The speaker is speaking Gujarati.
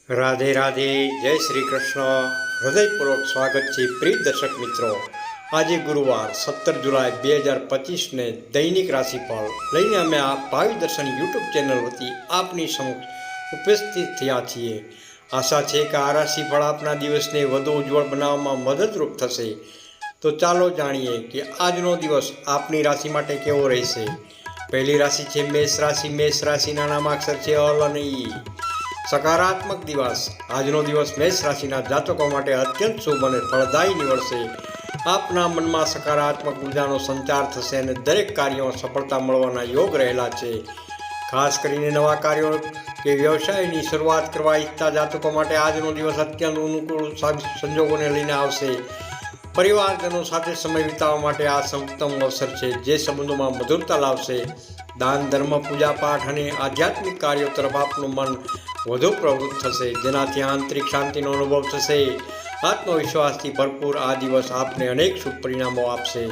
રાધે રાધે, જય શ્રી કૃષ્ણ. હૃદયપૂર્વક સ્વાગત છે પ્રિય દર્શક મિત્રો. આજે ગુરુવાર 17 જુલાઈ 2025ને દૈનિક રાશિફળ લઈને અમે આ ભાવિ દર્શન યુટ્યુબ ચેનલ વતી આપની સમક્ષ ઉપસ્થિત થયા છીએ. આશા છે કે આ રાશિફળ આપના દિવસને વધુ ઉજ્જવળ બનાવવામાં મદદરૂપ થશે. તો ચાલો જાણીએ કે આજનો દિવસ આપની રાશિ માટે કેવો રહેશે. પહેલી રાશિ છે મેષ રાશિ. મેષ રાશિના નામાક્ષર છે અલ અને ઈ. સકારાત્મક દિવસ. આજનો દિવસ મેષ રાશિના જાતકો માટે અત્યંત શુભ અને ફળદાયી નીવડશે. આપના મનમાં સકારાત્મક ઉર્જાનો સંચાર થશે અને દરેક કાર્યોમાં સફળતા મળવાના યોગ રહેલા છે. ખાસ કરીને નવા કાર્યો કે વ્યવસાયની શરૂઆત કરવા ઈચ્છતા જાતકો માટે આજનો દિવસ અત્યંત અનુકૂળ સંજોગોને લઈને આવશે. પરિવારજનો સાથે સમય વિતાવવા માટે આ ઉત્તમ અવસર છે, જે સંબંધોમાં મધુરતા લાવશે. દાન, ધર્મ, પૂજા પાઠ અને આધ્યાત્મિક કાર્યો તરફ આપનું મન વધુ પ્રવૃત્ત થશે, જેનાથી આંતરિક શાંતિનો અનુભવ થશે. આત્મવિશ્વાસથી ભરપૂર આ દિવસ આપને અનેક શુભ પરિણામો આપશે.